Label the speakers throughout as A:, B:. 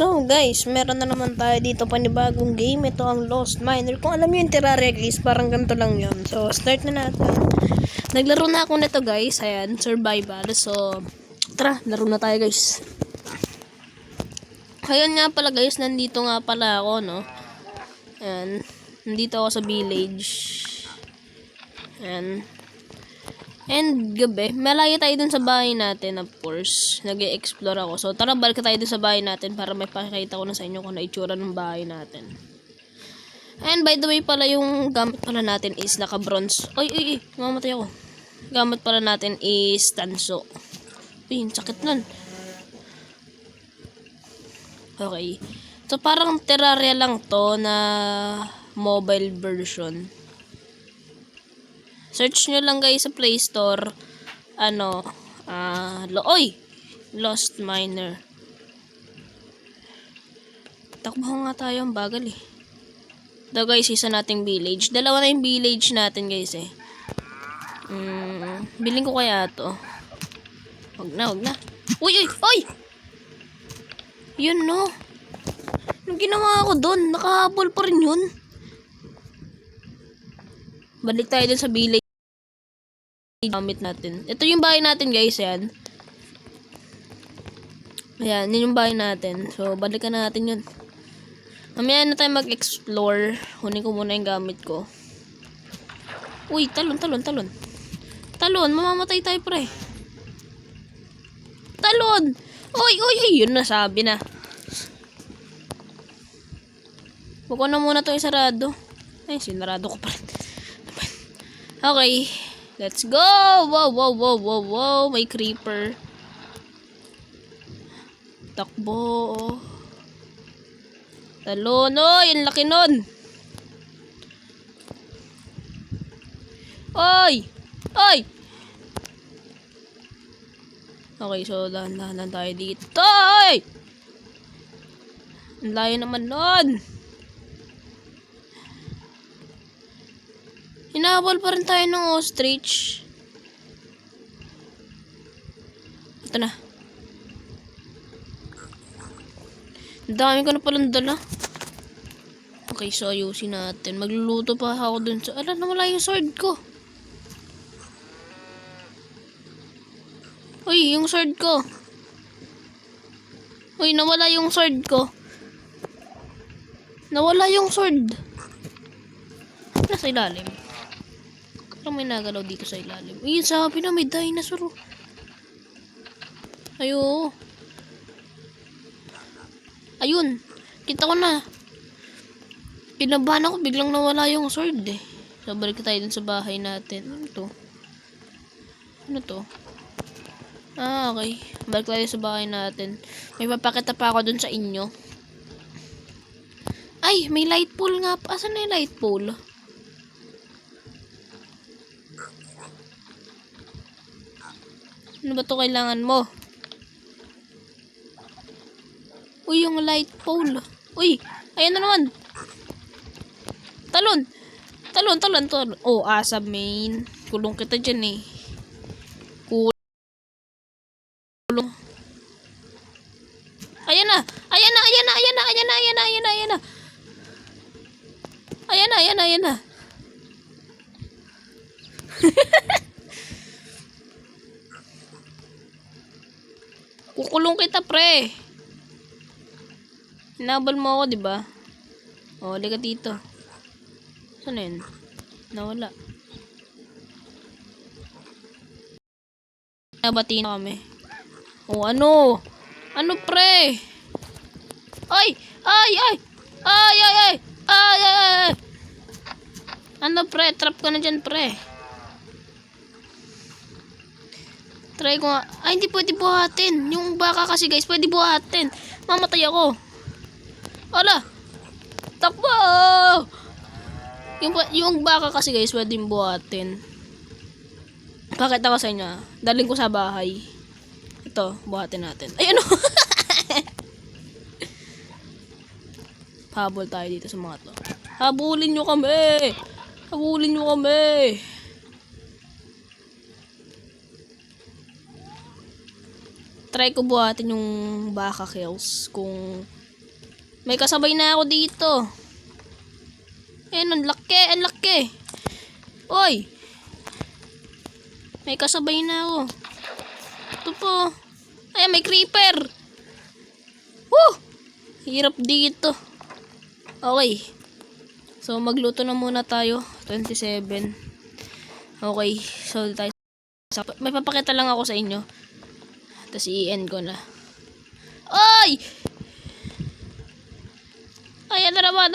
A: So guys, meron na naman tayo dito panibagong game. Ito ang Lost Miner. Kung alam niyo yung Terraria guys, parang ganito lang yun. So start na natin. Naglaro na ako nito guys. Ayan, survival. So tara, laro na tayo guys. Ayun nga pala guys, nandito nga pala ako, no. Ayan, nandito ako sa village. Ayan. And gabi, malayo tayo dun sa bahay natin, of course. Nag-e-explore ako. So, tara, balik tayo dun sa bahay natin para may pakita ko na sa inyo kung ano itsura ng bahay natin. And by the way pala, yung gamit pala natin is naka-bronze. Ay, mamatay ako. Gamit pala natin is tanso. Uy, sakit nun. Okay. So, parang Terraria lang to na mobile version. Search nyo lang guys sa Play Store. Lost Miner. Takbo nga tayo, ang bagal eh. Ito guys, isa nating village. Dalawa na yung village natin guys eh. Biling ko kaya to. Wag na. Uy! Yun no. Anong ginawa ko dun? Nakahabol pa rin yun. Balik tayo dun sa village. Gamit natin. Ito yung bahay natin guys, yan. Ayan, yun yung bahay natin. So, balikan natin yun. Mamaya na tayo mag-explore. Hunin ko muna yung gamit ko. Uy, talon. Talon, mamamatay tayo pre. Talon! Uy, yun na, sabi na. Huwag ko na muna ito isarado. Ay, sinarado ko pa rin. Okay. Let's go! Wow! May creeper. Takbo. Talon. Oy! Ang laki nun! Oy! Okay, so dahan-dahan tayo dito. Oy! Ang layo naman nun! Hinahabol pa rin tayo ng ostrich. Ito na. Dami ko na palang dala. Okay, so ayusin natin. Magluluto pa ako dun sa... Ala, nawala yung sword ko. Uy, yung sword ko. Uy, nawala yung sword ko. Nawala yung sword. Nasa ilalim. Parang may nagalaw dito sa ilalim. Uy, sabi na may dinosaur. Ayun. Kita ko na. Pinabahan ako. Biglang nawala yung sword eh. So, balik tayo dun sa bahay natin. Ano to? Okay. Balik tayo sa bahay natin. May papakita pa ako dun sa inyo. Ay, may light pole nga. Asan na yung light pole? Ano ba ito kailangan mo? Uy, yung light pole. Uy, ayan na naman. Talon. Oh, asab main. Kulong kita dyan eh. Kulong. Ayan na. Kukulong kita, pre. Hinabol mo ako, 'di ba? Oh, halika dito. Saan na yun? Nawala. Nabatiin na kami. Oh, ano? Ano, pre? Ay! Ano, pre? Trap ka na dyan, pre. Try ko nga. Ay, hindi pwede buhatin. Yung baka kasi guys, pwede buhatin. Mamatay ako. Ala! Takbo! Yung baka kasi guys, pwede buhatin. Pakita ko sa inyo. Daling ko sa bahay. Ito, buhatin natin. Ay, ano? Habol tayo dito sa mga to. Habulin nyo kami! Try ko buhatin yung baka kills kung May kasabay na ako dito. Ang laki. Oy! May kasabay na ako. Ito po. Ay, may creeper. Woo! Hirap dito. Okay. So, magluto na muna tayo. 27. Okay. So, tayo. May papakita lang ako sa inyo. Tapos, i-end ko na. Ay! Ayan na naman.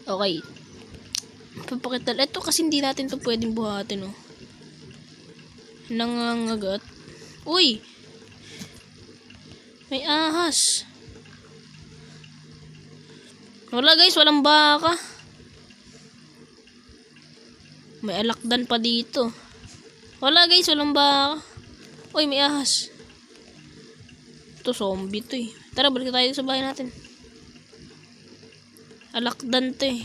A: Okay. Papakita. Ito kasi hindi natin to pwedeng buhatin, oh. Nangangagat. Uy! May ahas. Wala guys, walang baka. May alakdan pa dito. Wala guys, walang baka. Uy, may ahas. Ito, zombie to eh. Tara, balik tayo sa bahay natin. Alakdan to eh.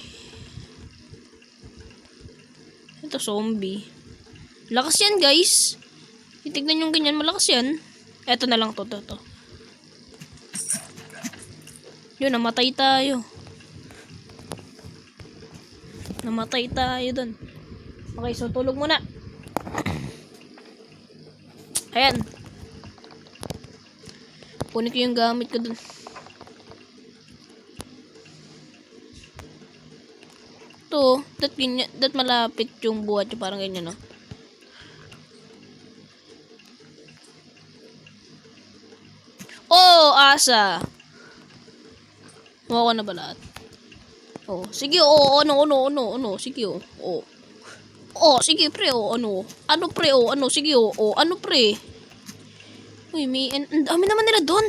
A: Ito, zombie. Lakas yan guys. Titignan yung ganyan, malakas yan. Eto na lang to. Yun, namatay tayo. Dun. Okay, so tulog muna. Ayan. Kunin ko yung gamit ko dun. To, that malapit yung buhat yung parang ganyan, no? Oh, asa. Mawa na ba lahat? Oh, sige, ano, sige, oh. Oh, sige, pre, oh, ano. Ano, pre, oh, ano, sige, oh, ano, pre. Uy, ang dami naman nila doon.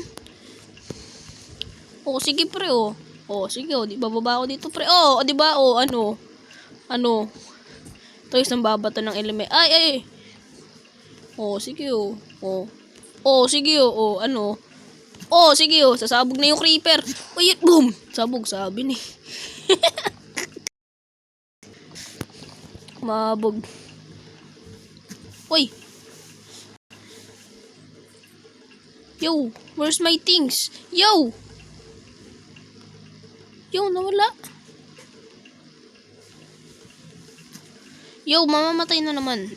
A: Oh, sige, pre, oh. Oh, sige, oh, di bababa ako dito, pre. Oh, di ba, oh, ano. Ito isang babato ng element. Ay. Oh, sige, oh. Oh, sige, oh, ano. Oh, sige, oh, sasabog na yung creeper. Uy, boom. Sabog, sabi ni. Mabog. Uy. Yo, where's my things? Yo, nawala. Yo, mamamatay na naman.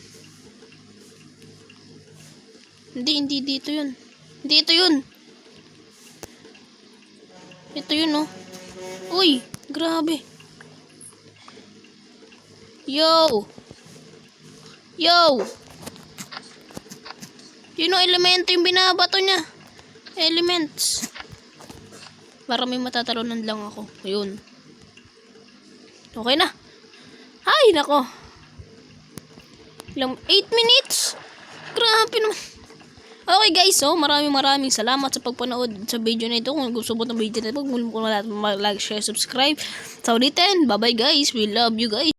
A: Hindi dito yun. Hindi ito yun. Ito yun, oh. Uy, grabe. Yo. Yun ang elemento yung binabato niya. Elements. Para may matatalunan lang ako. Ayun. Okay na. Ay, nako. 8 minutes. Grabe naman. Okay guys, so maraming salamat sa pagpanood sa video na ito. Kung gusto mo ng video na ito, huwag mo like, share, subscribe. Sa ulitin, bye bye guys. We love you guys.